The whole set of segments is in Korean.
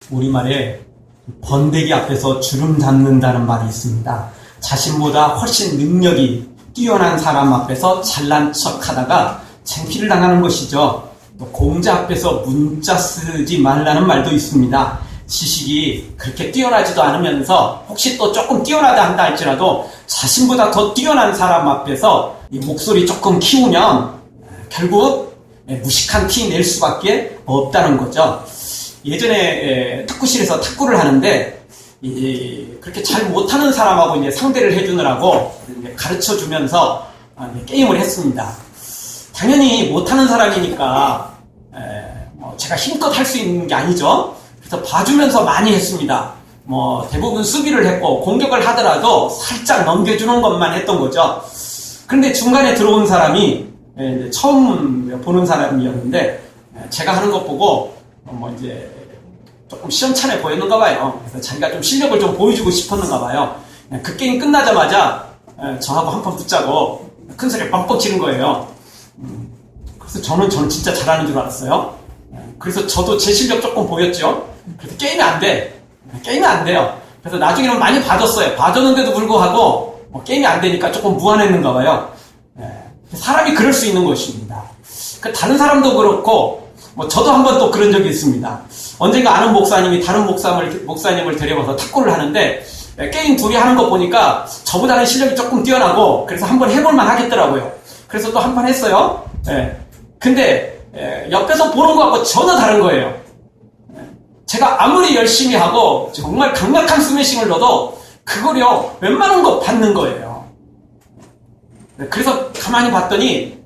우리말에 번데기 앞에서 주름 잡는다는 말이 있습니다. 자신보다 훨씬 능력이 뛰어난 사람 앞에서 잘난 척 하다가 창피를 당하는 것이죠. 또 공자 앞에서 문자 쓰지 말라는 말도 있습니다. 지식이 그렇게 뛰어나지도 않으면서 혹시 또 조금 뛰어나다 한다 할지라도 자신보다 더 뛰어난 사람 앞에서 이 목소리 조금 키우면 결국 무식한 티 낼 수밖에 없다는 거죠. 예전에 탁구실에서 탁구를 하는데 그렇게 잘 못하는 사람하고 이제 상대를 해주느라고 가르쳐 주면서 게임을 했습니다. 당연히 못하는 사람이니까 제가 힘껏 할 수 있는 게 아니죠. 그래서 봐주면서 많이 했습니다. 대부분 수비를 했고 공격을 하더라도 살짝 넘겨주는 것만 했던 거죠. 그런데 중간에 들어온 사람이 처음 보는 사람이었는데 제가 하는 것 보고 이제 조금 시원찮게 보였는가 봐요. 그래서 자기가 좀 실력을 좀 보여주고 싶었는가 봐요. 그 게임 끝나자마자 저하고 한 판 붙자고 큰 소리를 뻥뻥 치는 거예요. 그래서 저는 진짜 잘하는 줄 알았어요. 그래서 저도 제 실력 조금 보였죠. 그래서 게임이 안 돼. 게임이 안 돼요. 그래서 나중에는 많이 봐줬어요. 봐줬는데도 불구하고 게임이 안 되니까 조금 무안했는가 봐요. 사람이 그럴 수 있는 것입니다. 다른 사람도 그렇고 저도 한번 또 그런 적이 있습니다. 언젠가 아는 목사님이 다른 목사님을 데려와서 탁구를 하는데 게임 둘이 하는 거 보니까 저보다는 실력이 조금 뛰어나고 그래서 한번 해볼만 하겠더라고요. 그래서 또 한 판 했어요. 근데 옆에서 보는 거하고 전혀 다른 거예요. 제가 아무리 열심히 하고 정말 강력한 스매싱을 넣어도 그걸요 웬만한 거 받는 거예요. 그래서 가만히 봤더니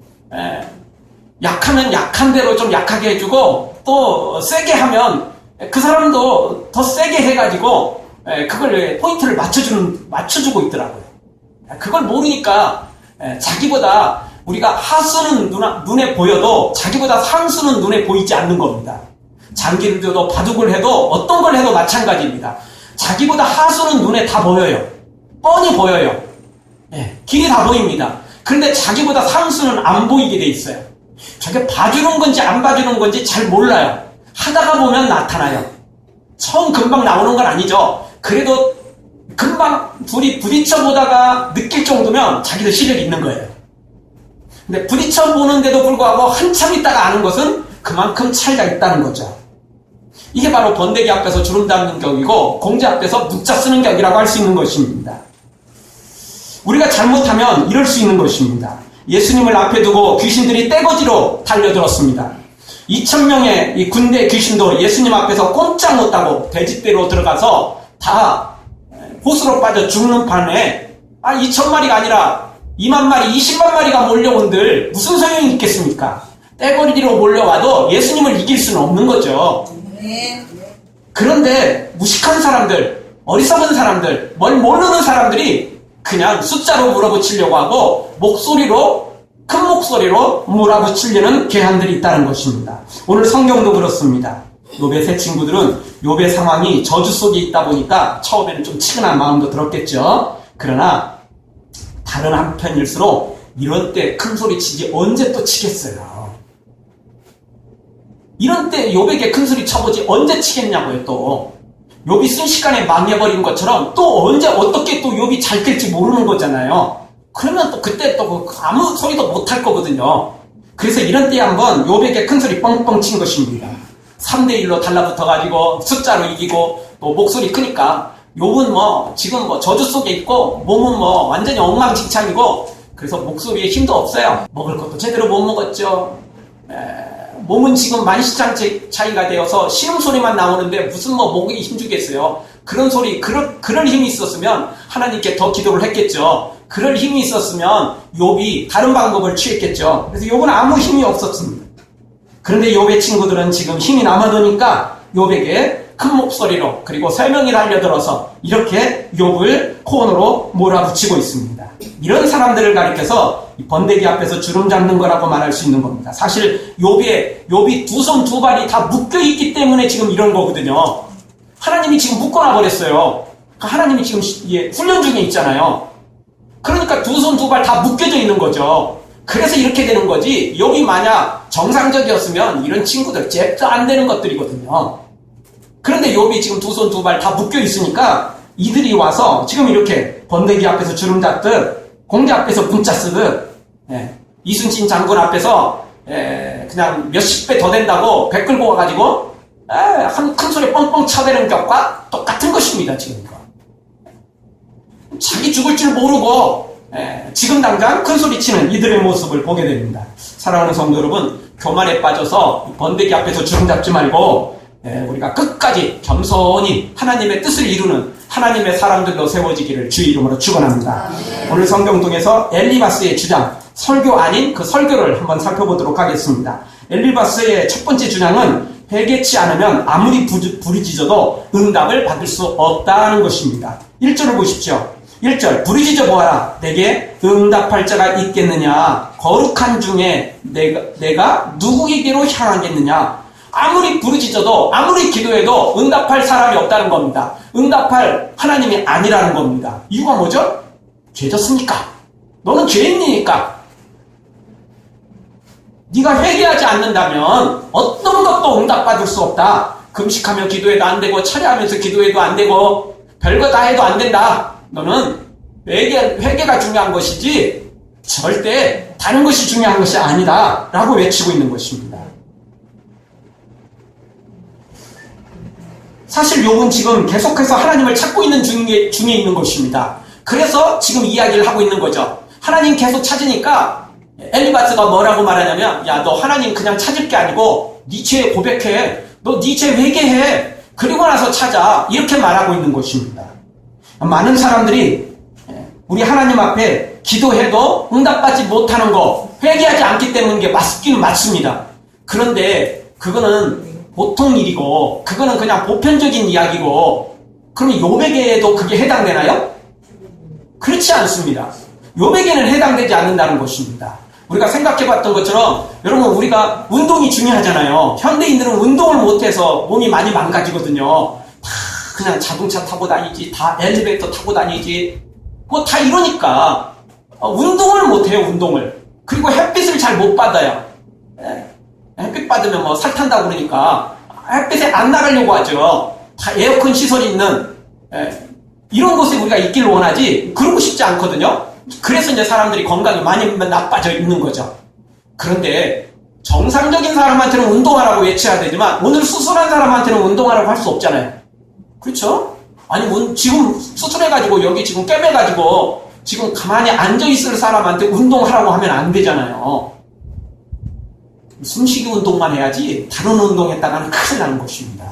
약하면 약한 대로 좀 약하게 해주고 또 세게 하면 그 사람도 더 세게 해가지고 그걸 포인트를 맞춰주고 있더라고요. 그걸 모르니까 자기보다 우리가 하수는 눈에 보여도 자기보다 상수는 눈에 보이지 않는 겁니다. 장기를 줘도 바둑을 해도 어떤 걸 해도 마찬가지입니다. 자기보다 하수는 눈에 다 보여요. 뻔히 보여요. 길이 다 보입니다. 그런데 자기보다 상수는 안 보이게 돼 있어요. 저게 봐주는 건지 안 봐주는 건지 잘 몰라요. 하다가 보면 나타나요. 처음 금방 나오는 건 아니죠. 그래도 금방 둘이 부딪혀 보다가 느낄 정도면 자기도 실력이 있는 거예요. 근데 부딪혀 보는데도 불구하고 한참 있다가 아는 것은 그만큼 차이가 있다는 거죠. 이게 바로 번데기 앞에서 주름 잡는 격이고 공자 앞에서 문자 쓰는 격이라고 할 수 있는 것입니다. 우리가 잘못하면 이럴 수 있는 것입니다. 예수님을 앞에 두고 귀신들이 떼거지로 달려들었습니다. 2,000명의 이 군대 귀신도 예수님 앞에서 꼼짝 못하고 돼지떼로 들어가서 다 호수로 빠져 죽는 판에 2,000마리가 아니라 2만 마리, 20만 마리가 몰려온들 무슨 소용이 있겠습니까? 떼거지로 몰려와도 예수님을 이길 수는 없는 거죠. 그런데 무식한 사람들, 어리석은 사람들, 뭘 모르는 사람들이 그냥 숫자로 몰아붙이려고 하고 큰 목소리로 몰아붙이려는 괴한들이 있다는 것입니다. 오늘 성경도 그렇습니다. 욥의 세 친구들은 욥의 상황이 저주 속에 있다 보니까 처음에는 좀 치근한 마음도 들었겠죠. 그러나 다른 한편일수록 이런 때 큰 소리 치지 언제 또 치겠어요. 이런 때 욥에게 큰 소리 쳐보지 언제 치겠냐고요. 또 욥이 순식간에 망해버린 것처럼 또 언제 어떻게 또 욥이 잘 될지 모르는 거잖아요. 그러면 또 그때 또 아무 소리도 못할 거거든요. 그래서 이런 때에 한번 욥에게 큰 소리 뻥뻥 친 것입니다. 3대1로 달라붙어가지고 숫자로 이기고 또 목소리 크니까 욥은 지금 저주 속에 있고 몸은 완전히 엉망진창이고 그래서 목소리에 힘도 없어요. 먹을 것도 제대로 못 먹었죠. 몸은 지금 만시장 차이가 되어서 신음소리만 나오는데 무슨 목에 힘주겠어요. 그런 소리, 그럴 힘이 있었으면 하나님께 더 기도를 했겠죠. 그럴 힘이 있었으면 욥이 다른 방법을 취했겠죠. 그래서 욥은 아무 힘이 없었습니다. 그런데 욥의 친구들은 지금 힘이 남아도니까 욥에게 큰 목소리로 그리고 세 명이 달려들어서 이렇게 욥을 코너로 몰아붙이고 있습니다. 이런 사람들을 가리켜서 번데기 앞에서 주름 잡는 거라고 말할 수 있는 겁니다. 사실 욥이 두 손 두 발이 다 묶여있기 때문에 지금 이런 거거든요. 하나님이 지금 묶어놔 버렸어요. 하나님이 지금 훈련 중에 있잖아요. 그러니까 두 손 두 발 다 묶여져 있는 거죠. 그래서 이렇게 되는 거지. 욥이 만약 정상적이었으면 이런 친구들 잽도 안 되는 것들이거든요. 그런데 욥이 지금 두 손 두 발 다 묶여 있으니까 이들이 와서 지금 이렇게 번데기 앞에서 주름 잡듯 공대 앞에서 문자 쓰듯 이순신 장군 앞에서 그냥 몇십 배 더 된다고 배 끌고 와가지고 한 큰 소리 뻥뻥 차대는 것과 똑같은 것입니다. 지금 자기 죽을 줄 모르고 지금 당장 큰 소리 치는 이들의 모습을 보게 됩니다. 사랑하는 성도 여러분, 교만에 빠져서 번데기 앞에서 주름 잡지 말고 우리가 끝까지 겸손히 하나님의 뜻을 이루는 하나님의 사람들로 세워지기를 주의 이름으로 축원합니다. 오늘 성경 통해서 엘리바스의 주장, 설교 아닌 그 설교를 한번 살펴보도록 하겠습니다. 엘리바스의 첫 번째 주장은 회개치 않으면 아무리 부르짖어도 응답을 받을 수 없다는 것입니다. 1절을 보십시오. 1절, 부르짖어 보아라. 내게 응답할 자가 있겠느냐? 거룩한 중에 내가 누구에게로 향하겠느냐? 아무리 부르짖어도 아무리 기도해도 응답할 사람이 없다는 겁니다. 응답할 하나님이 아니라는 겁니다. 이유가 뭐죠? 죄졌으니까. 너는 죄인이니까. 네가 회개하지 않는다면 어떤 것도 응답받을 수 없다. 금식하며 기도해도 안 되고 차례하면서 기도해도 안 되고 별거 다 해도 안 된다. 너는 회개가 중요한 것이지 절대 다른 것이 중요한 것이 아니다 라고 외치고 있는 것입니다. 사실 욥은 지금 계속해서 하나님을 찾고 있는 중에 있는 것입니다. 그래서 지금 이야기를 하고 있는 거죠. 하나님 계속 찾으니까 엘리바스가 뭐라고 말하냐면, 야, 너 하나님 그냥 찾을 게 아니고 네 죄 고백해. 너 네 죄 회개해. 그리고 나서 찾아. 이렇게 말하고 있는 것입니다. 많은 사람들이 우리 하나님 앞에 기도해도 응답받지 못하는 거, 회개하지 않기 때문인 게 맞긴 맞습니다. 그런데 그거는 보통 일이고 그거는 그냥 보편적인 이야기고, 그러면 욥에게도 그게 해당되나요? 그렇지 않습니다. 욥에게는 해당되지 않는다는 것입니다. 우리가 생각해봤던 것처럼 여러분, 우리가 운동이 중요하잖아요. 현대인들은 운동을 못해서 몸이 많이 망가지거든요. 다 그냥 자동차 타고 다니지, 다 엘리베이터 타고 다니지, 뭐 다 이러니까 운동을 못해요. 운동을. 그리고 햇빛을 잘 못 받아요. 햇빛 받으면 뭐 살 탄다고 그러니까 햇빛에 안 나가려고 하죠. 다 에어컨 시설이 있는 이런 곳에 우리가 있길 원하지 그러고 싶지 않거든요. 그래서 이제 사람들이 건강이 많이 나빠져 있는 거죠. 그런데 정상적인 사람한테는 운동하라고 외쳐야 되지만 오늘 수술한 사람한테는 운동하라고 할 수 없잖아요. 그렇죠? 아니 지금 수술해가지고 여기 지금 꿰매가지고 지금 가만히 앉아있을 사람한테 운동하라고 하면 안 되잖아요. 숨쉬기 운동만 해야지 다른 운동했다가는 큰일 나는 것입니다.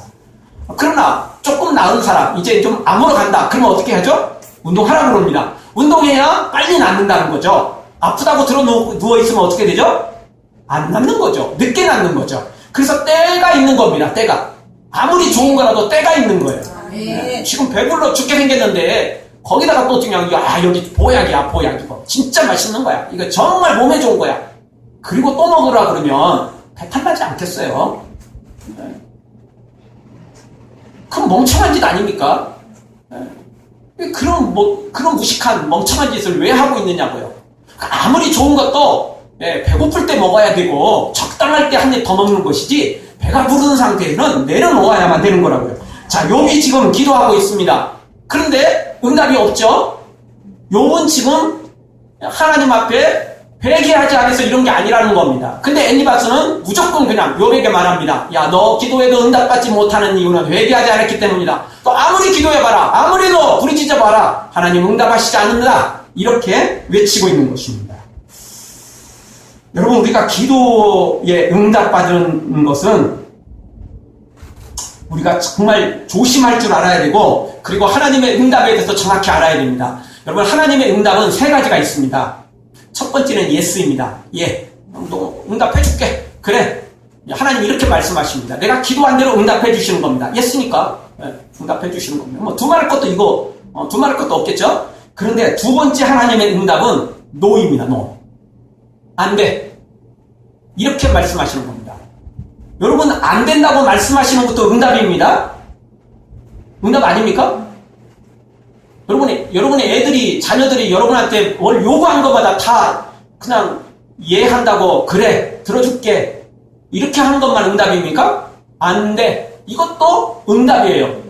그러나 조금 나은 사람, 이제 좀 암으로 간다. 그러면 어떻게 하죠? 운동하라고 그럽니다. 운동해야 빨리 낫는다는 거죠. 아프다고 누워있으면 어떻게 되죠? 안 낫는 거죠. 늦게 낫는 거죠. 그래서 때가 있는 겁니다. 때가. 아무리 좋은 거라도 때가 있는 거예요. 지금 배불러 죽게 생겼는데 거기다가 또 그냥 여기 보약이야, 보약. 이거 진짜 맛있는 거야. 이거 정말 몸에 좋은 거야. 그리고 또 먹으라 그러면 배탈 나지 않겠어요? 그럼 멍청한 짓 아닙니까? 그런 무식한 멍청한 짓을 왜 하고 있느냐고요. 아무리 좋은 것도 배고플 때 먹어야 되고 적당할 때 한 입 더 먹는 것이지 배가 부르는 상태에는 내려놓아야만 되는 거라고요. 자, 욥이 지금 기도하고 있습니다. 그런데 응답이 없죠. 욥은 지금 하나님 앞에 회개하지 않아서 이런 게 아니라는 겁니다. 근데 엘리바스는 무조건 그냥 욥에게 말합니다. 야, 너 기도해도 응답받지 못하는 이유는 회개하지 않았기 때문이다. 또 아무리 기도해봐라, 아무리 너 부르짖어봐라, 하나님 응답하시지 않는다. 이렇게 외치고 있는 것입니다. 여러분, 우리가 기도에 응답받은 것은 우리가 정말 조심할 줄 알아야 되고, 그리고 하나님의 응답에 대해서 정확히 알아야 됩니다. 여러분, 하나님의 응답은 세 가지가 있습니다. 첫 번째는 예스입니다. 예, 너 응답해줄게. 그래, 하나님 이렇게 말씀하십니다. 내가 기도한 대로 응답해 주시는 겁니다. 예스니까 응답해 주시는 겁니다. 뭐 두말할 것도 두말할 것도 없겠죠. 그런데 두 번째 하나님의 응답은 노입니다. 노. 안 돼. 이렇게 말씀하시는 겁니다. 여러분, 안 된다고 말씀하시는 것도 응답입니다. 응답 아닙니까? 여러분의 애들이, 자녀들이 여러분한테 뭘 요구한 것마다 다 그냥 이해한다고, 그래, 들어줄게, 이렇게 하는 것만 응답입니까? 안 돼. 이것도 응답이에요.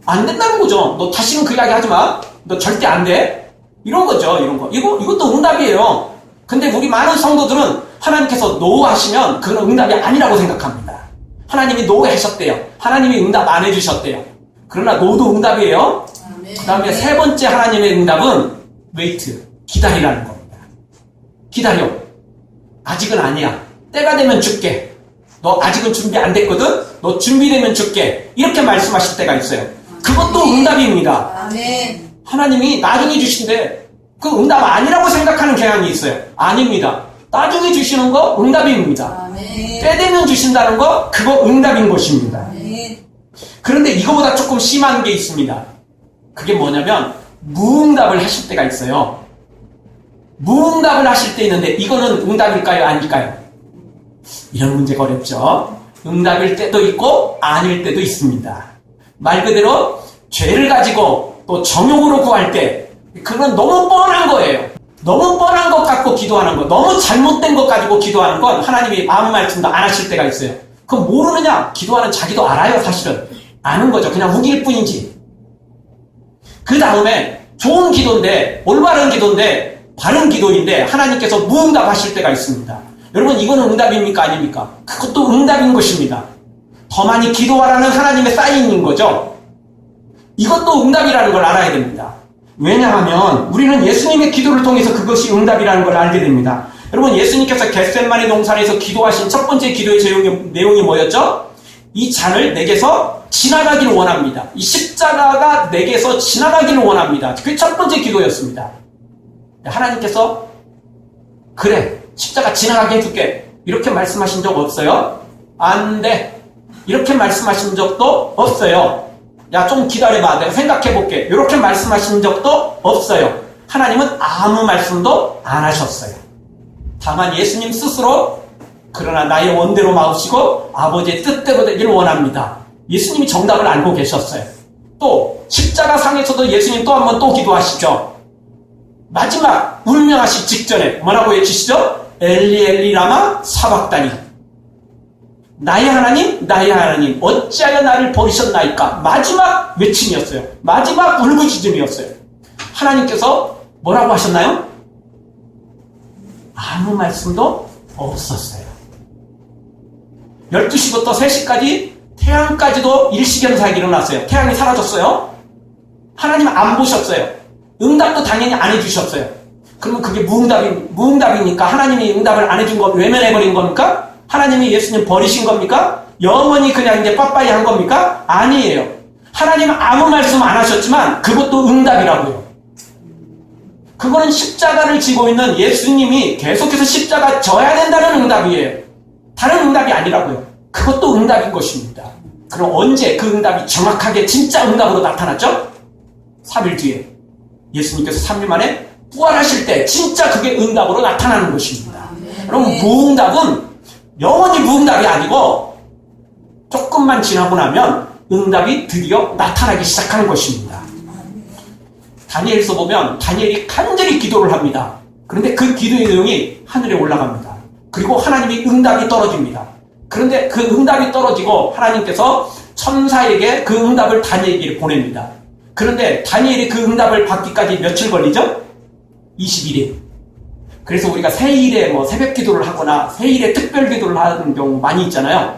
안 된다는 거죠. 너 다시는 그 이야기 하지 마. 너 절대 안 돼. 이런 거죠. 이런 거. 이것도 응답이에요. 근데 우리 많은 성도들은 하나님께서 노하시면 그건 응답이 아니라고 생각합니다. 하나님이 노하셨대요. 하나님이 응답 안 해주셨대요. 그러나 노도 응답이에요. 그 다음에 세 번째 하나님의 응답은 웨이트, 기다리라는 겁니다. 기다려. 아직은 아니야. 때가 되면 줄게. 너 아직은 준비 안 됐거든? 너 준비되면 줄게. 이렇게 말씀하실 때가 있어요. 그것도 응답입니다. 아멘. 하나님이 나중에 주신데 그 응답 아니라고 생각하는 경향이 있어요. 아닙니다. 나중에 주시는 거 응답입니다. 아멘. 때 되면 주신다는 거 그거 응답인 것입니다. 아멘. 그런데 이거보다 조금 심한 게 있습니다. 그게 뭐냐면 무응답을 하실 때가 있어요. 무응답을 하실 때 있는데 이거는 응답일까요? 아닐까요? 이런 문제가 어렵죠. 응답일 때도 있고 아닐 때도 있습니다. 말 그대로 죄를 가지고 또 정욕으로 구할 때 그건 너무 뻔한 거예요. 너무 뻔한 것 갖고 기도하는 거, 너무 잘못된 것 가지고 기도하는 건 하나님이 아무 말씀도 안 하실 때가 있어요. 그럼 모르느냐? 기도하는 자기도 알아요. 사실은 아는 거죠. 그냥 우길 뿐이지. 그 다음에 좋은 기도인데 올바른 기도인데 바른 기도인데 하나님께서 무응답 하실 때가 있습니다. 여러분 이거는 응답입니까? 아닙니까? 그것도 응답인 것입니다. 더 많이 기도하라는 하나님의 사인인 거죠. 이것도 응답이라는 걸 알아야 됩니다. 왜냐하면 우리는 예수님의 기도를 통해서 그것이 응답이라는 걸 알게 됩니다. 여러분 예수님께서 겟세마네 동산에서 기도하신 첫 번째 기도의 내용이 뭐였죠? 이 잔을 내게서 지나가기를 원합니다. 이 십자가가 내게서 지나가기를 원합니다. 그게 첫 번째 기도였습니다. 하나님께서 그래 십자가 지나가게 해줄게 이렇게 말씀하신 적 없어요? 안 돼. 이렇게 말씀하신 적도 없어요. 야, 좀 기다려봐. 내가 생각해볼게. 이렇게 말씀하신 적도 없어요. 하나님은 아무 말씀도 안 하셨어요. 다만 예수님 스스로 그러나 나의 원대로 마으시고 아버지의 뜻대로 되기를 원합니다. 예수님이 정답을 알고 계셨어요. 또 십자가 상에서도 예수님 또 한 번 또 기도하시죠. 마지막 운명하시 직전에 뭐라고 외치시죠? 엘리 엘리 라마 사박다니. 나의 하나님, 나의 하나님, 어찌하여 나를 버리셨나이까? 마지막 외침이었어요. 마지막 울부짖음이었어요. 하나님께서 뭐라고 하셨나요? 아무 말씀도 없었어요. 12시부터 3시까지 태양까지도 일시경사가 일어났어요. 태양이 사라졌어요. 하나님 안 보셨어요. 응답도 당연히 안 해주셨어요. 그러면 그게 무응답이니까 하나님이 응답을 안 해준 거 외면해버린 겁니까? 하나님이 예수님 버리신 겁니까? 영원히 그냥 이제 빠빠이 한 겁니까? 아니에요. 하나님은 아무 말씀 안 하셨지만 그것도 응답이라고요. 그거는 십자가를 지고 있는 예수님이 계속해서 십자가 져야 된다는 응답이에요. 다른 응답이 아니라고요. 그것도 응답인 것입니다. 그럼 언제 그 응답이 정확하게 진짜 응답으로 나타났죠? 3일 뒤에 예수님께서 3일 만에 부활하실 때 진짜 그게 응답으로 나타나는 것입니다. 그럼 무응답은 영원히 무응답이 아니고 조금만 지나고 나면 응답이 드디어 나타나기 시작하는 것입니다. 다니엘서 보면 다니엘이 간절히 기도를 합니다. 그런데 그 기도의 내용이 하늘에 올라갑니다. 그리고 하나님이 응답이 떨어집니다. 그런데 그 응답이 떨어지고 하나님께서 천사에게 그 응답을 다니엘에게 보냅니다. 그런데 다니엘이 그 응답을 받기까지 며칠 걸리죠? 21일. 그래서 우리가 세일에 새벽 기도를 하거나 세일에 특별 기도를 하는 경우 많이 있잖아요.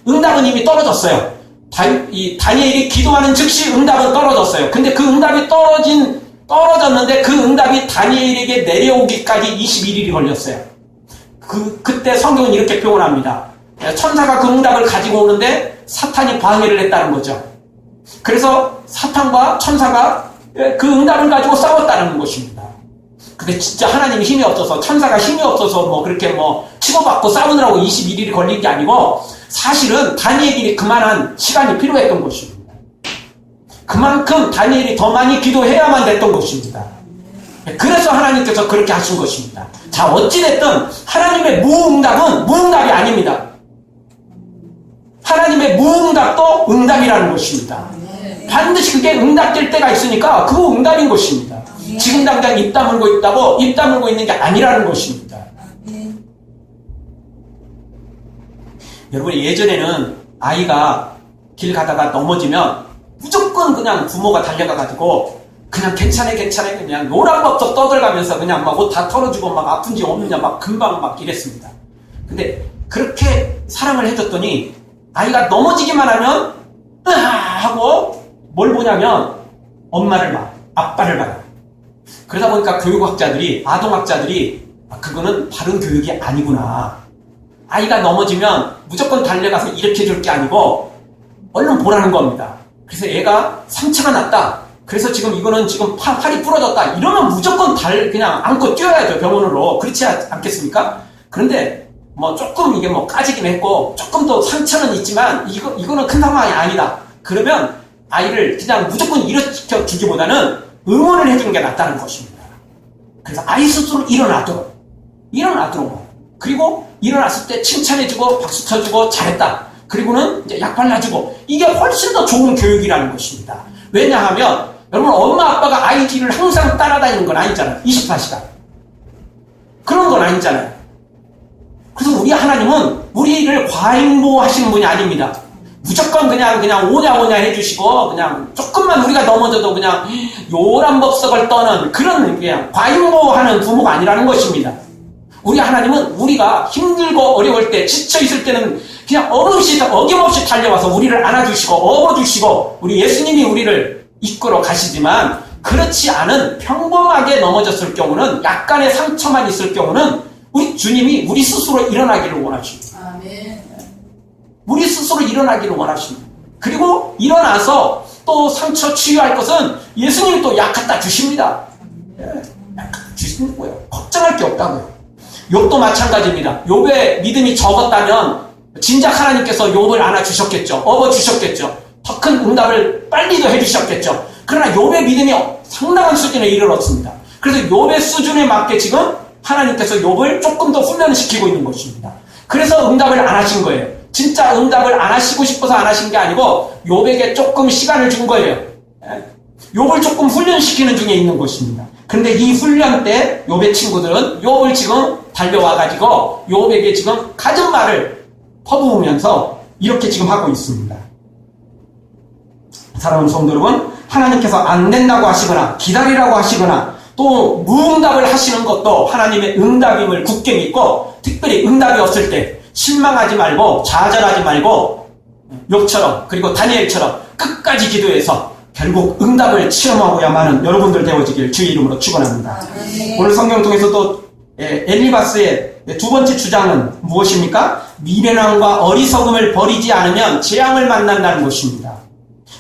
응답은 이미 떨어졌어요. 다니엘이 기도하는 즉시 응답은 떨어졌어요. 근데 그 응답이 떨어졌는데 그 응답이 다니엘에게 내려오기까지 21일이 걸렸어요. 그때 성경은 이렇게 표현합니다. 천사가 그 응답을 가지고 오는데 사탄이 방해를 했다는 거죠. 그래서 사탄과 천사가 그 응답을 가지고 싸웠다는 것입니다. 근데 진짜 하나님이 힘이 없어서 천사가 힘이 없어서 그렇게 치고받고 싸우느라고 21일이 걸린 게 아니고 사실은 다니엘이 그만한 시간이 필요했던 것입니다. 그만큼 다니엘이 더 많이 기도해야만 됐던 것입니다. 그래서 하나님께서 그렇게 하신 것입니다. 자, 어찌됐든 하나님의 무응답은 무응답이 아닙니다. 하나님의 무응답도 응답이라는 것입니다. 반드시 그게 응답될 때가 있으니까 그거 응답인 것입니다. 지금 당장 입 다물고 있다고 입 다물고 있는 게 아니라는 것입니다. 여러분 예전에는 아이가 길 가다가 넘어지면 무조건 그냥 부모가 달려가가지고 그냥 괜찮아 그냥 노란법도 떠들가면서 그냥 막 옷 다 털어주고 막 아픈지 없느냐 막 금방 막 이랬습니다. 근데 그렇게 사랑을 해줬더니 아이가 넘어지기만 하면 으아 하고 뭘 보냐면 엄마를 봐, 아빠를 봐요. 그러다 보니까 교육학자들이, 아동학자들이 그거는 바른 교육이 아니구나. 아이가 넘어지면 무조건 달려가서 일으켜줄 게 아니고 얼른 보라는 겁니다. 그래서 애가 상처가 났다. 그래서 지금 이거는 지금 팔이 부러졌다. 이러면 무조건 그냥 안고 뛰어야죠, 병원으로. 그렇지 않겠습니까? 그런데 뭐 조금 이게 뭐 까지긴 했고 조금 더 상처는 있지만 이거는 큰 상황이 아니다. 그러면 아이를 그냥 무조건 일으켜 주기보다는 응원을 해주는 게 낫다는 것입니다. 그래서 아이 스스로 일어나도록. 그리고 일어났을 때 칭찬해주고 박수 쳐주고 잘했다. 그리고는 이제 약 발라주고. 이게 훨씬 더 좋은 교육이라는 것입니다. 왜냐하면 여러분 엄마 아빠가 아이 뒤를 항상 따라다니는 건 아니잖아요. 24시간. 그런 건 아니잖아요. 그래서 우리 하나님은 우리를 과잉보호하시는 분이 아닙니다. 무조건 그냥 오냐 해주시고 그냥 조금만 우리가 넘어져도 그냥 요란법석을 떠는 그런 그냥 과잉보호하는 부모가 아니라는 것입니다. 우리 하나님은 우리가 힘들고 어려울 때 지쳐있을 때는 그냥 어김없이 달려와서 우리를 안아주시고 업어주시고 우리 예수님이 우리를 이끌어 가시지만 그렇지 않은 평범하게 넘어졌을 경우는 약간의 상처만 있을 경우는 우리 주님이 우리 스스로 일어나기를 원하십니다. 아멘. 우리 스스로 일어나기를 원하십니다. 그리고 일어나서 또 상처 치유할 것은 예수님이 또 약 갖다 주십니다. 약 갖다 주시는 거예요. 걱정할 게 없다고요. 욥도 마찬가지입니다. 욥의 믿음이 적었다면 진작 하나님께서 욥을 안아주셨겠죠. 업어주셨겠죠. 더 큰 응답을 빨리도 해주셨겠죠. 그러나 욥의 믿음이 상당한 수준에 이르렀습니다. 그래서 욥의 수준에 맞게 지금 하나님께서 욥을 조금 더 훈련시키고 있는 것입니다. 그래서 응답을 안 하신 거예요. 진짜 응답을 안 하시고 싶어서 안 하신 게 아니고 욥에게 조금 시간을 준 거예요. 욥을 조금 훈련시키는 중에 있는 것입니다. 그런데 이 훈련 때 욥의 친구들은 욥을 지금 달려와가지고 욥에게 지금 가진 말을 퍼부으면서 이렇게 지금 하고 있습니다. 사랑하는 성도 여러분, 하나님께서 안 된다고 하시거나 기다리라고 하시거나 또 무응답을 하시는 것도 하나님의 응답임을 굳게 믿고 특별히 응답이 없을 때 실망하지 말고 좌절하지 말고 욥처럼 그리고 다니엘처럼 끝까지 기도해서 결국 응답을 체험하고야만은 여러분들 되어지길 주의 이름으로 축원합니다. 오늘 성경을 통해서도 엘리바스의 두 번째 주장은 무엇입니까? 미련함과 어리석음을 버리지 않으면 재앙을 만난다는 것입니다.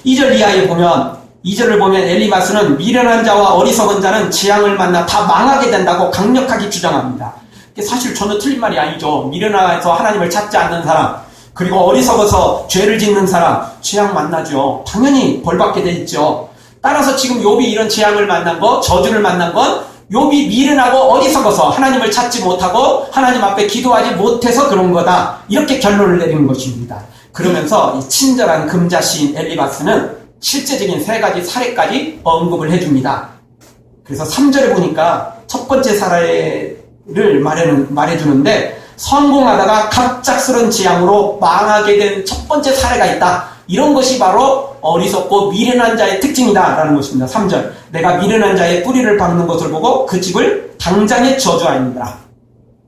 2절 이하에 보면 2절을 보면 엘리바스는 미련한 자와 어리석은 자는 재앙을 만나 다 망하게 된다고 강력하게 주장합니다. 사실 저는 틀린 말이 아니죠. 미련해서 하나님을 찾지 않는 사람 그리고 어리석어서 죄를 짓는 사람 재앙 만나죠. 당연히 벌받게 돼 있죠. 따라서 지금 욥이 이런 재앙을 만난 거 저주를 만난 건 욥이 미련하고 어리석어서 하나님을 찾지 못하고 하나님 앞에 기도하지 못해서 그런 거다. 이렇게 결론을 내리는 것입니다. 그러면서 이 친절한 금자시인 엘리바스는 실제적인 세 가지 사례까지 언급을 해줍니다. 그래서 3절에 보니까 첫 번째 사례를 말해주는데 성공하다가 갑작스런 재앙으로 망하게 된 첫 번째 사례가 있다. 이런 것이 바로 어리석고 미련한 자의 특징이다 라는 것입니다. 3절 내가 미련한 자의 뿌리를 밟는 것을 보고 그 집을 당장에 저주하니라.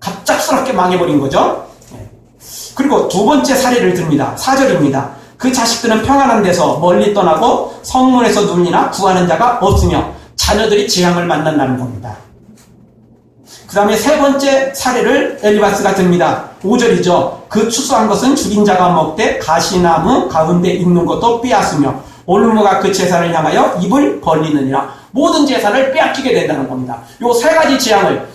갑작스럽게 망해버린 거죠. 그리고 두 번째 사례를 듭니다. 4절입니다. 그 자식들은 평안한 데서 멀리 떠나고 성문에서 눈이나 구하는 자가 없으며 자녀들이 재앙을 만난다는 겁니다. 그 다음에 세 번째 사례를 엘리바스가 듭니다. 5절이죠. 그 추수한 것은 죽인 자가 먹되 가시나무 가운데 있는 것도 빼앗으며 올무가 그 재산을 향하여 입을 벌리느니라. 모든 재산을 빼앗기게 된다는 겁니다. 요 세 가지 재앙을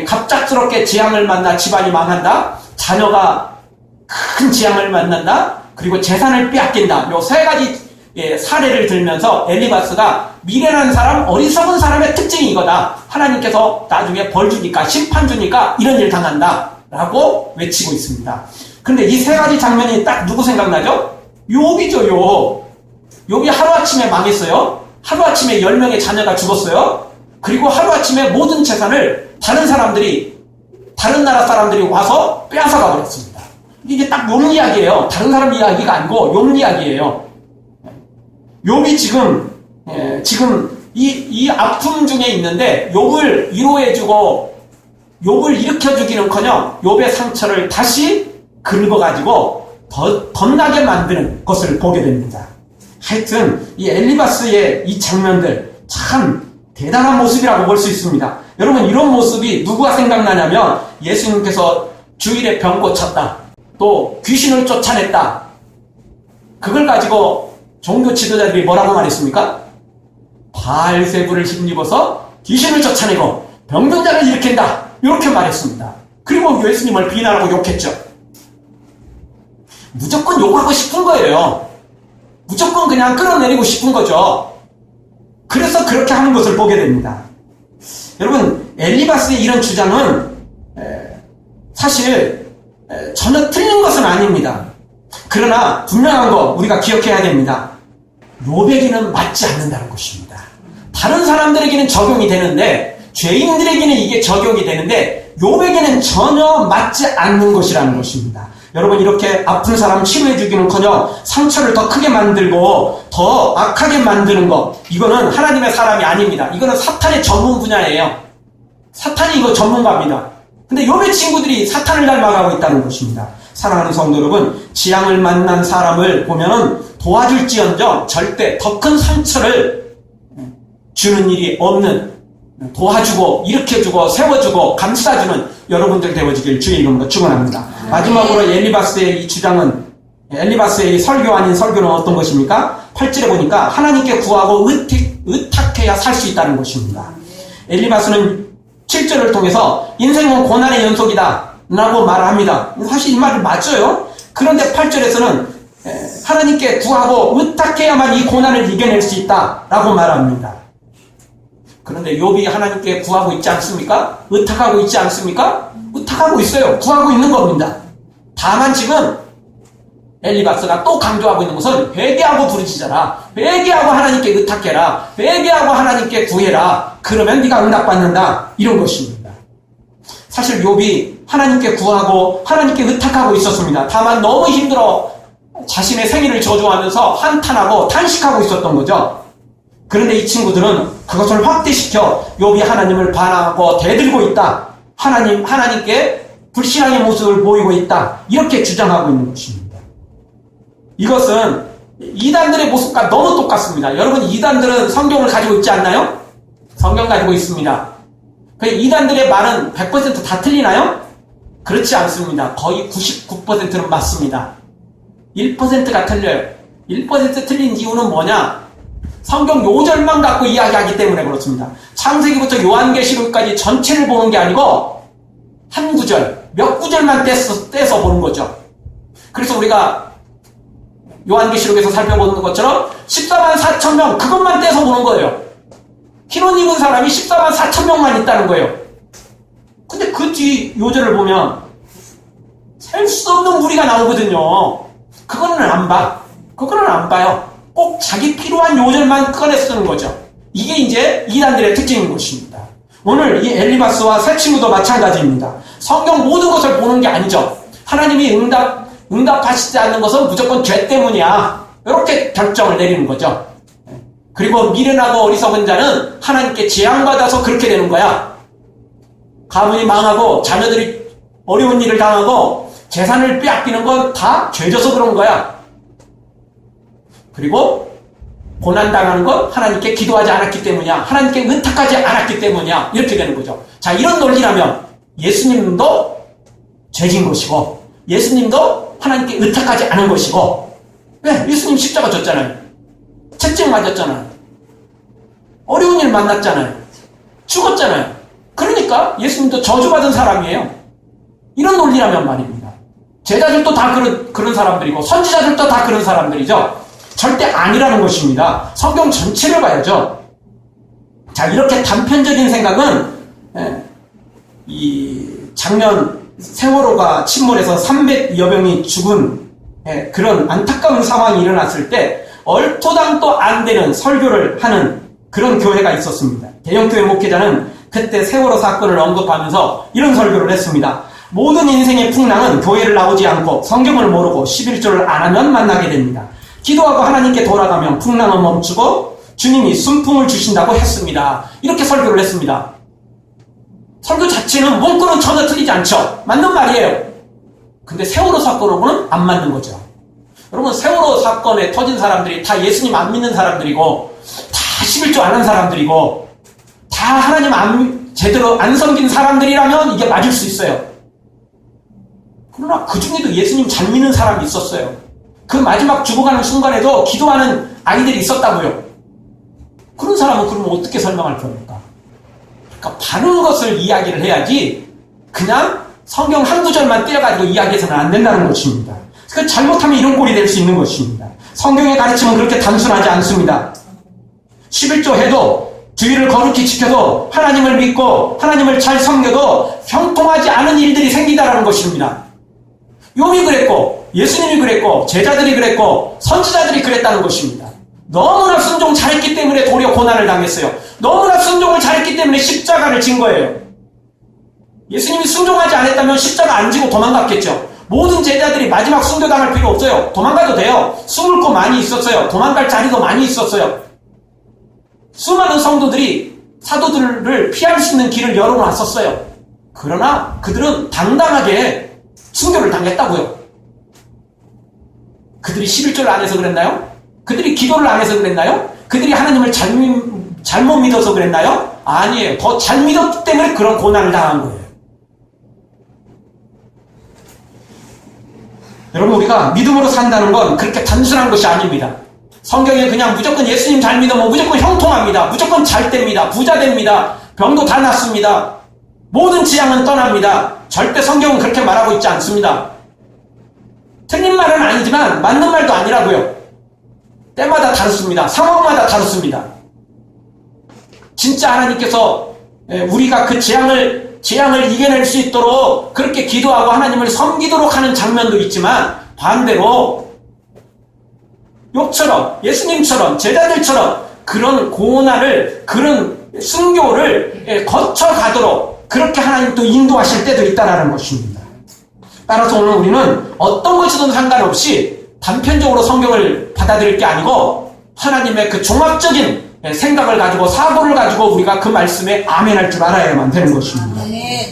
갑작스럽게 재앙을 만나 집안이 망한다. 자녀가 큰 재앙을 만난다. 그리고 재산을 빼앗긴다. 요 세 가지 사례를 들면서 엘리바스가 미련한 사람, 어리석은 사람의 특징이 이거다. 하나님께서 나중에 벌 주니까, 심판 주니까 이런 일 당한다. 라고 외치고 있습니다. 그런데 이 세 가지 장면이 딱 누구 생각나죠? 욥이죠, 욥. 욥이 하루아침에 망했어요. 하루아침에 10명의 자녀가 죽었어요. 그리고 하루아침에 모든 재산을 다른 나라 사람들이 와서 빼앗아가 버렸습니다. 이게 딱 욥 이야기예요. 다른 사람 이야기가 아니고 욥 이야기예요. 욥이 지금 이 아픔 중에 있는데 욥을 위로해주고 욥을 일으켜주기는커녕 욥의 상처를 다시 긁어가지고 덧나게 만드는 것을 보게 됩니다. 하여튼 이 엘리바스의 이 장면들 참 대단한 모습이라고 볼 수 있습니다. 여러분, 이런 모습이 누구가 생각나냐면 예수님께서 주일에 병 고쳤다, 또 귀신을 쫓아냈다, 그걸 가지고 종교 지도자들이 뭐라고 말했습니까? 바알세불을 힘입어서 귀신을 쫓아내고 병든 자를 일으킨다, 이렇게 말했습니다. 그리고 예수님을 비난하고 욕했죠. 무조건 욕하고 싶은 거예요. 무조건 그냥 끌어내리고 싶은 거죠. 그래서 그렇게 하는 것을 보게 됩니다. 여러분, 엘리바스의 이런 주장은 사실 전혀 틀린 것은 아닙니다. 그러나 분명한 거 우리가 기억해야 됩니다. 욥에게는 맞지 않는다는 것입니다. 다른 사람들에게는 적용이 되는데, 죄인들에게는 이게 적용이 되는데 욥에게는 전혀 맞지 않는 것이라는 것입니다. 여러분, 이렇게 아픈 사람 치료해주기는커녕 상처를 더 크게 만들고 더 악하게 만드는 것, 이거는 하나님의 사람이 아닙니다. 이거는 사탄의 전문 분야예요. 사탄이 이거 전문가입니다. 근데 욥의 친구들이 사탄을 닮아가고 있다는 것입니다. 사랑하는 성도 여러분, 지향을 만난 사람을 보면은 도와줄지언정 절대 더 큰 상처를 주는 일이 없는, 도와주고 일으켜주고 세워주고 감싸주는 여러분들 되어지길 주의 이름으로 축원합니다. 마지막으로 엘리바스의 이 주장은, 엘리바스의 이 설교 아닌 설교는 어떤 것입니까? 8절에 보니까 하나님께 구하고 의탁해야 살 수 있다는 것입니다. 엘리바스는 7절을 통해서 인생은 고난의 연속이다 라고 말합니다. 사실 이 말은 맞아요. 그런데 8절에서는 하나님께 구하고 의탁해야만 이 고난을 이겨낼 수 있다 라고 말합니다. 그런데 욥이 하나님께 구하고 있지 않습니까? 의탁하고 있지 않습니까? 의탁하고 있어요. 구하고 있는 겁니다. 다만 지금 엘리바스가 또 강조하고 있는 것은 회개하고 부르짖어라, 회개하고 하나님께 의탁해라, 회개하고 하나님께 구해라, 그러면 네가 응답받는다, 이런 것입니다. 사실 욥이 하나님께 구하고 하나님께 의탁하고 있었습니다. 다만 너무 힘들어 자신의 생일을 저주하면서 한탄하고 탄식하고 있었던 거죠. 그런데 이 친구들은 그것을 확대시켜 욥이 하나님을 반항하고 대들고 있다, 하나님께 불신앙의 모습을 보이고 있다, 이렇게 주장하고 있는 것입니다. 이것은 이단들의 모습과 너무 똑같습니다. 여러분, 이단들은 성경을 가지고 있지 않나요? 성경 가지고 있습니다. 이단들의 말은 100% 다 틀리나요? 그렇지 않습니다. 거의 99%는 맞습니다. 1%가 틀려요. 1% 틀린 이유는 뭐냐? 성경 요절만 갖고 이야기하기 때문에 그렇습니다. 창세기부터 요한계시록까지 전체를 보는 게 아니고 한 구절, 몇 구절만 떼서 보는 거죠. 그래서 우리가 요한계시록에서 살펴보는 것처럼 14만 4천 명, 그것만 떼서 보는 거예요. 흰옷 입은 사람이 14만 4천 명만 있다는 거예요. 근데 그 뒤 요절을 보면 셀 수 없는 무리가 나오거든요. 그거는 안 봐. 그거는 안 봐요. 꼭 자기 필요한 요절만 꺼내 쓰는 거죠. 이게 이제 이단들의 특징인 것입니다. 오늘 이 엘리바스와 새 친구도 마찬가지입니다. 성경 모든 것을 보는 게 아니죠. 하나님이 응답하시지 않는 것은 무조건 죄 때문이야, 이렇게 결정을 내리는 거죠. 그리고 미련하고 어리석은 자는 하나님께 재앙받아서 그렇게 되는 거야. 가문이 망하고 자녀들이 어려운 일을 당하고 재산을 빼앗기는 건 다 죄져서 그런 거야. 그리고 고난당하는 건 하나님께 기도하지 않았기 때문이야, 하나님께 의탁하지 않았기 때문이야, 이렇게 되는 거죠. 자, 이런 논리라면 예수님도 죄진 것이고 예수님도 하나님께 의탁하지 않은 것이고, 왜? 예수님 십자가 졌잖아요. 채찍 맞았잖아요. 어려운 일 만났잖아요. 죽었잖아요. 그러니까 예수님도 저주받은 사람이에요. 이런 논리라면 말입니다. 제자들도 다 그런 사람들이고 선지자들도 다 그런 사람들이죠. 절대 아니라는 것입니다. 성경 전체를 봐야죠. 자, 이렇게 단편적인 생각은 이 작년 세월호가 침몰해서 300여 명이 죽은 그런 안타까운 상황이 일어났을 때 얼토당도 안 되는 설교를 하는 그런 교회가 있었습니다. 대형교회 목회자는 그때 세월호 사건을 언급하면서 이런 설교를 했습니다. 모든 인생의 풍랑은 교회를 나오지 않고 성경을 모르고 11조를 안 하면 만나게 됩니다. 기도하고 하나님께 돌아가면 풍랑은 멈추고 주님이 순풍을 주신다고 했습니다. 이렇게 설교를 했습니다. 설교 자체는 문구는 전혀 틀리지 않죠. 맞는 말이에요. 근데 세월호 사건하고는 안 맞는 거죠. 여러분, 세월호 사건에 터진 사람들이 다 예수님 안 믿는 사람들이고 다 11조 안 한 사람들이고 다 하나님 제대로 안 섬긴 사람들이라면 이게 맞을 수 있어요. 그러나 그 중에도 예수님 잘 믿는 사람이 있었어요. 그 마지막 죽어가는 순간에도 기도하는 아이들이 있었다고요. 그런 사람은 그러면 어떻게 설명할 겁니까? 그러니까 바른 것을 이야기를 해야지 그냥 성경 한 구절만 떼어가지고 이야기해서는 안 된다는 것입니다. 그 잘못하면 이런 꼴이 될 수 있는 것입니다. 성경의 가르침은 그렇게 단순하지 않습니다. 11조 해도 주의를 거룩히 지켜도 하나님을 믿고 하나님을 잘 섬겨도 형통하지 않은 일들이 생기다라는 것입니다. 욥이 그랬고 예수님이 그랬고 제자들이 그랬고 선지자들이 그랬다는 것입니다. 너무나 순종 잘했기 때문에 도리어 고난을 당했어요. 너무나 순종을 잘했기 때문에 십자가를 진 거예요. 예수님이 순종하지 않았다면 십자가 안 지고 도망갔겠죠. 모든 제자들이 마지막 순교당할 필요 없어요. 도망가도 돼요. 숨을 곳 많이 있었어요. 도망갈 자리도 많이 있었어요. 수많은 성도들이 사도들을 피할 수 있는 길을 열어놨었어요. 그러나 그들은 당당하게 순교를 당했다고요. 그들이 11조를 안 해서 그랬나요? 그들이 기도를 안 해서 그랬나요? 그들이 하나님을 잘못 믿어서 그랬나요? 아니에요. 더 잘 믿었기 때문에 그런 고난을 당한 거예요. 여러분, 우리가 믿음으로 산다는 건 그렇게 단순한 것이 아닙니다. 성경에 그냥 무조건 예수님 잘 믿으면 무조건 형통합니다. 무조건 잘 됩니다. 부자 됩니다. 병도 다 낫습니다. 모든 지향은 떠납니다. 절대 성경은 그렇게 말하고 있지 않습니다. 틀린 말은 아니지만 맞는 말도 아니라고요. 때마다 다릅니다. 상황마다 다릅니다. 진짜 하나님께서 우리가 그 재앙을 이겨낼 수 있도록 그렇게 기도하고 하나님을 섬기도록 하는 장면도 있지만 반대로 욥처럼 예수님처럼 제자들처럼 그런 고난을 그런 순교를 거쳐가도록 그렇게 하나님 또 인도하실 때도 있다는 것입니다. 따라서 오늘 우리는 어떤 것이든 상관없이 단편적으로 성경을 받아들일 게 아니고 하나님의 그 종합적인 생각을 가지고 사고를 가지고 우리가 그 말씀에 아멘할 줄 알아야만 되는 것입니다.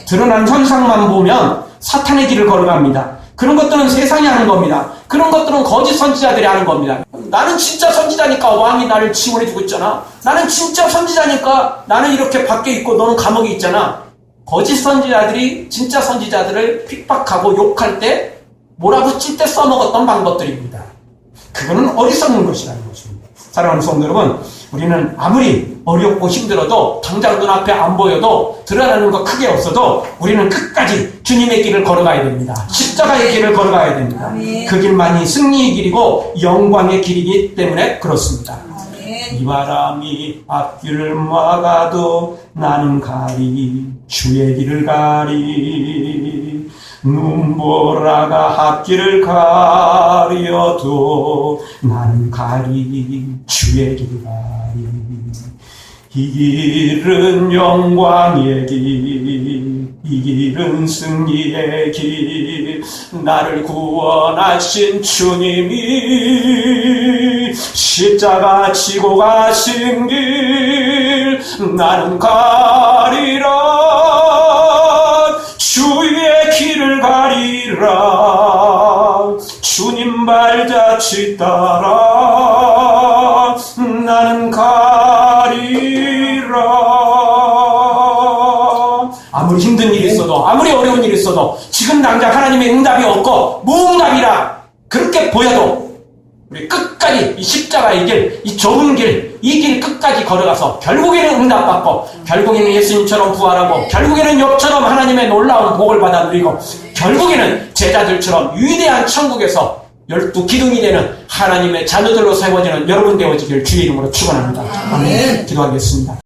드러난 현상만 보면 사탄의 길을 걸어갑니다. 그런 것들은 세상이 하는 겁니다. 그런 것들은 거짓 선지자들이 하는 겁니다. 나는 진짜 선지자니까 왕이 나를 지원해주고 있잖아. 나는 진짜 선지자니까 나는 이렇게 밖에 있고 너는 감옥에 있잖아. 거짓 선지자들이 진짜 선지자들을 핍박하고 욕할 때 몰아붙일 때 써먹었던 방법들입니다. 그거는 어리석는 것이라는 것입니다. 사랑하는 성도 여러분, 우리는 아무리 어렵고 힘들어도 당장 눈앞에 안 보여도 드러나는 거 크게 없어도 우리는 끝까지 주님의 길을 걸어가야 됩니다. 십자가의 길을 걸어가야 됩니다. 그 길만이 승리의 길이고 영광의 길이기 때문에 그렇습니다. 이 바람이 앞길을 막아도 나는 가리 주의 길을 가리 눈보라가 앞길을 가려도 나는 가리 주의 길을 가리 이 길은 영광의 길, 이 길은 승리의 길, 나를 구원하신 주님이 십자가 지고 가신 길, 나는 가리라, 주의 길을 가리라, 주님 발자취 따라, 나는 가리라. 아무리 힘든 일이 있어도 아무리 어려운 일이 있어도 지금 당장 하나님의 응답이 없고 무응답이라 그렇게 보여도 우리 끝까지 이 십자가의 길, 이 좁은 길, 이 길 끝까지 걸어가서 결국에는 응답받고 결국에는 예수님처럼 부활하고 결국에는 욥처럼 하나님의 놀라운 복을 받아 누리고 결국에는 제자들처럼 위대한 천국에서 12기둥이 되는 하나님의 자녀들로 세워지는 여러분 되어지길 주의 이름으로 축원합니다. 아멘. 기도하겠습니다.